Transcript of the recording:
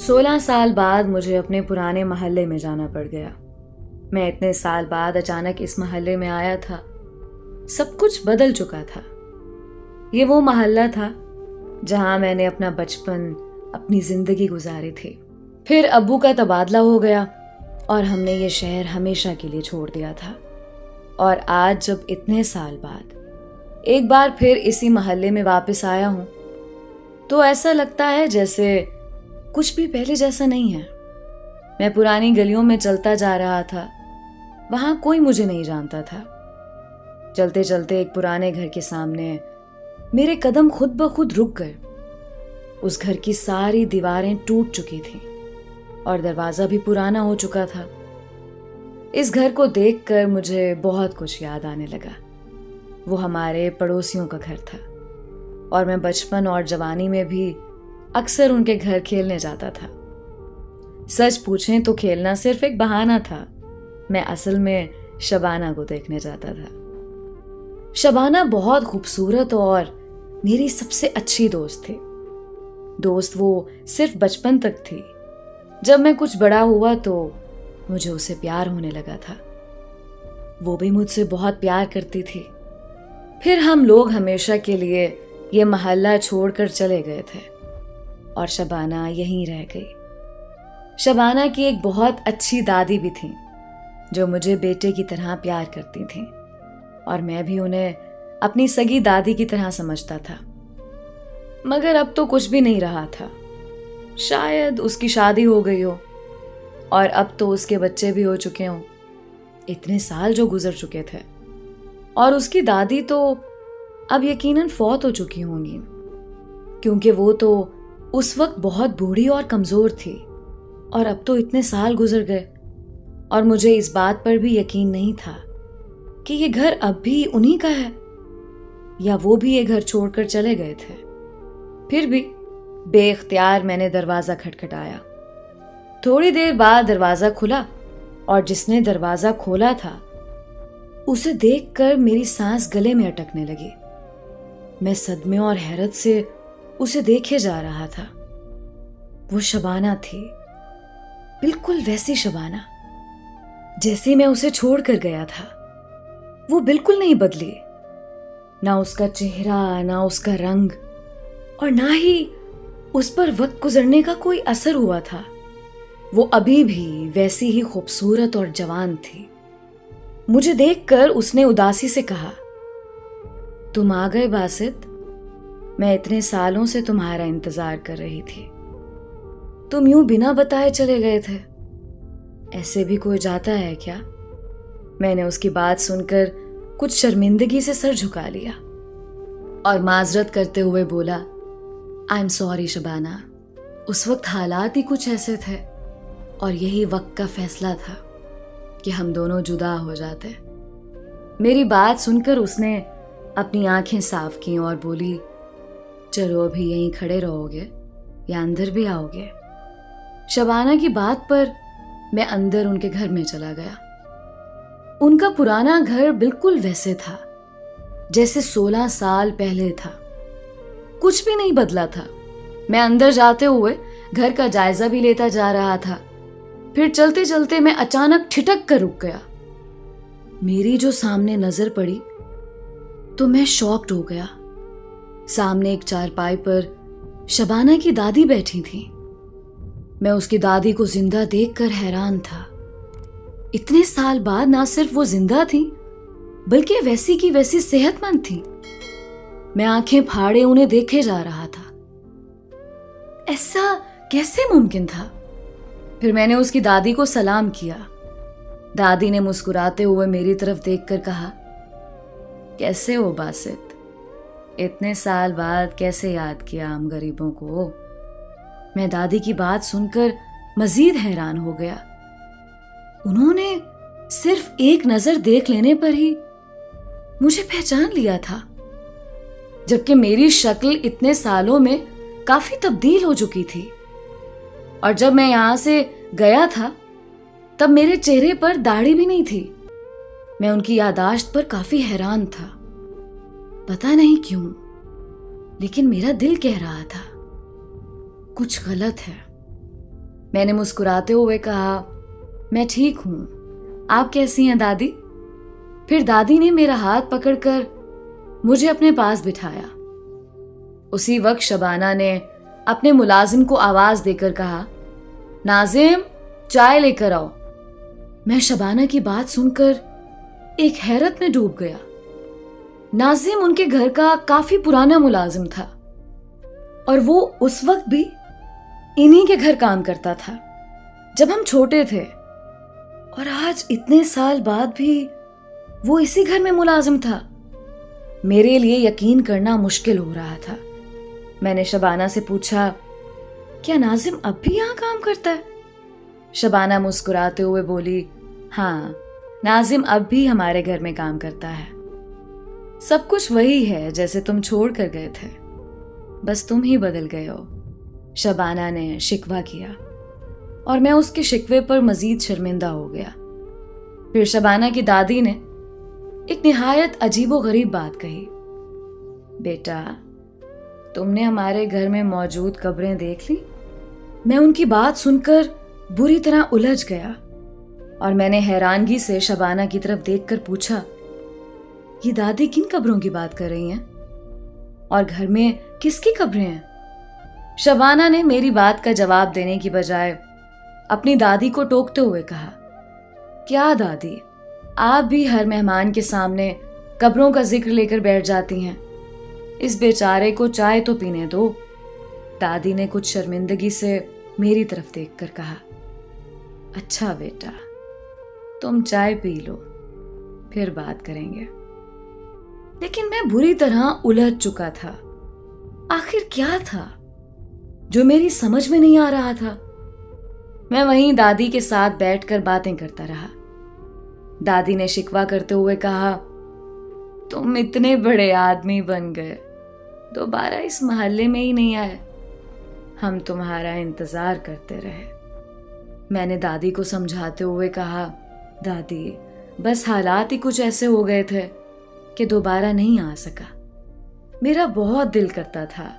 16 साल बाद मुझे अपने पुराने मोहल्ले में जाना पड़ गया। मैं इतने साल बाद अचानक इस मोहल्ले में आया था। सब कुछ बदल चुका था। ये वो मोहल्ला था जहां मैंने अपना बचपन, अपनी जिंदगी गुजारी थी। फिर अब्बू का तबादला हो गया और हमने ये शहर हमेशा के लिए छोड़ दिया था। और आज जब इतने साल बाद एक बार फिर इसी मोहल्ले में वापस आया हूं, तो ऐसा लगता है जैसे कुछ भी पहले जैसा नहीं है। मैं पुरानी गलियों में चलता जा रहा था। वहां कोई मुझे नहीं जानता था। चलते चलते एक पुराने घर के सामने मेरे कदम खुद ब खुद रुक गए। उस घर की सारी दीवारें टूट चुकी थीं और दरवाजा भी पुराना हो चुका था। इस घर को देखकर मुझे बहुत कुछ याद आने लगा। वो हमारे पड़ोसियों का घर था और मैं बचपन और जवानी में भी अक्सर उनके घर खेलने जाता था। सच पूछें तो खेलना सिर्फ एक बहाना था। मैं असल में शबाना को देखने जाता था। शबाना बहुत खूबसूरत और मेरी सबसे अच्छी दोस्त थी। दोस्त वो सिर्फ बचपन तक थी। जब मैं कुछ बड़ा हुआ तो मुझे उससे प्यार होने लगा था। वो भी मुझसे बहुत प्यार करती थी। फिर हम लोग हमेशा के लिए ये मोहल्ला छोड़कर चले गए थे और शबाना यहीं रह गई। शबाना की एक बहुत अच्छी दादी भी थी जो मुझे बेटे की तरह प्यार करती थी और मैं भी उन्हें अपनी सगी दादी की तरह समझता था। मगर अब तो कुछ भी नहीं रहा था। शायद उसकी शादी हो गई हो और अब तो उसके बच्चे भी हो चुके हों। इतने साल जो गुजर चुके थे। और उसकी दादी तो अब यकीनन फौत हो चुकी होंगी, क्योंकि वो तो उस वक्त बहुत बूढ़ी और कमजोर थी और अब तो इतने साल गुजर गए। और मुझे इस बात पर भी यकीन नहीं था कि ये घर अब भी उन्हीं का है या वो भी ये घर छोड़कर चले गए थे। फिर भी बेख्तियार मैंने दरवाजा खटखटाया। थोड़ी देर बाद दरवाजा खुला और जिसने दरवाजा खोला था उसे देखकर मेरी सांस गले में अटकने लगी। मैं सदमे और हैरत से उसे देखे जा रहा था। वो शबाना थी, बिल्कुल वैसी शबाना जैसी मैं उसे छोड़कर गया था। वो बिल्कुल नहीं बदली, ना उसका चेहरा, ना उसका रंग, और ना ही उस पर वक्त गुजरने का कोई असर हुआ था। वो अभी भी वैसी ही खूबसूरत और जवान थी। मुझे देखकर उसने उदासी से कहा, तुम आ गए बासित। मैं इतने सालों से तुम्हारा इंतजार कर रही थी। तुम यूं बिना बताए चले गए थे। ऐसे भी कोई जाता है क्या? मैंने उसकी बात सुनकर कुछ शर्मिंदगी से सर झुका लिया और माजरत करते हुए बोला, आई एम सॉरी शबाना। उस वक्त हालात ही कुछ ऐसे थे और यही वक्त का फैसला था कि हम दोनों जुदा हो जाते। मेरी बात सुनकर उसने अपनी आंखें साफ की और बोली, चलो अभी यहीं खड़े रहोगे या अंदर भी आओगे? शबाना की बात पर मैं अंदर उनके घर में चला गया। उनका पुराना घर बिल्कुल वैसे था जैसे 16 साल पहले था। कुछ भी नहीं बदला था। मैं अंदर जाते हुए घर का जायजा भी लेता जा रहा था। फिर चलते चलते मैं अचानक ठिठक कर रुक गया। मेरी जो सामने नजर पड़ी तो मैं शॉक्ड हो गया। सामने एक चारपाई पर शबाना की दादी बैठी थी। मैं उसकी दादी को जिंदा देखकर हैरान था। इतने साल बाद ना सिर्फ वो जिंदा थी बल्कि वैसी की वैसी सेहतमंद थी। मैं आंखें फाड़े उन्हें देखे जा रहा था। ऐसा कैसे मुमकिन था? फिर मैंने उसकी दादी को सलाम किया। दादी ने मुस्कुराते हुए मेरी तरफ देखकर कहा, कैसे हो बासित? इतने साल बाद कैसे याद किया हम गरीबों को? मैं दादी की बात सुनकर मजीद हैरान हो गया। उन्होंने सिर्फ एक नजर देख लेने पर ही मुझे पहचान लिया था, जबकि मेरी शक्ल इतने सालों में काफी तब्दील हो चुकी थी। और जब मैं यहां से गया था तब मेरे चेहरे पर दाढ़ी भी नहीं थी। मैं उनकी यादाश्त पर काफी हैरान था। पता नहीं क्यों, लेकिन मेरा दिल कह रहा था कुछ गलत है। मैंने मुस्कुराते हुए कहा, मैं ठीक हूं, आप कैसी हैं दादी? फिर दादी ने मेरा हाथ पकड़कर मुझे अपने पास बिठाया। उसी वक्त शबाना ने अपने मुलाजिम को आवाज देकर कहा, नाजिम, चाय लेकर आओ। मैं शबाना की बात सुनकर एक हैरत में डूब गया। नाजिम उनके घर का काफी पुराना मुलाजिम था और वो उस वक्त भी इन्हीं के घर काम करता था जब हम छोटे थे, और आज इतने साल बाद भी वो इसी घर में मुलाजिम था। मेरे लिए यकीन करना मुश्किल हो रहा था। मैंने शबाना से पूछा, क्या नाजिम अब भी यहां काम करता है? शबाना मुस्कुराते हुए बोली, हाँ, नाजिम अब भी हमारे घर में काम करता है। सब कुछ वही है जैसे तुम छोड़ कर गए थे, बस तुम ही बदल गए हो, शबाना ने शिकवा किया और मैं उसके शिकवे पर मजीद शर्मिंदा हो गया। फिर शबाना की दादी ने एक निहायत अजीबोगरीब बात कही, बेटा, तुमने हमारे घर में मौजूद कब्रें देख ली? मैं उनकी बात सुनकर बुरी तरह उलझ गया और मैंने हैरानगी से शबाना की तरफ देखकर पूछा, ये दादी किन कब्रों की बात कर रही हैं और घर में किसकी कब्रें हैं? शबाना ने मेरी बात का जवाब देने की बजाय अपनी दादी को टोकते हुए कहा, क्या दादी, आप भी हर मेहमान के सामने कब्रों का जिक्र लेकर बैठ जाती हैं? इस बेचारे को चाय तो पीने दो। दादी ने कुछ शर्मिंदगी से मेरी तरफ देखकर कहा, अच्छा बेटा, तुम चाय पी लो, फिर बात करेंगे। लेकिन मैं बुरी तरह उलझ चुका था। आखिर क्या था जो मेरी समझ में नहीं आ रहा था? मैं वहीं दादी के साथ बैठकर बातें करता रहा। दादी ने शिकवा करते हुए कहा, तुम इतने बड़े आदमी बन गए, दोबारा इस मोहल्ले में ही नहीं आए। हम तुम्हारा इंतजार करते रहे। मैंने दादी को समझाते हुए कहा, दादी, बस हालात ही कुछ ऐसे हो गए थे कि दोबारा नहीं आ सका। मेरा बहुत दिल करता था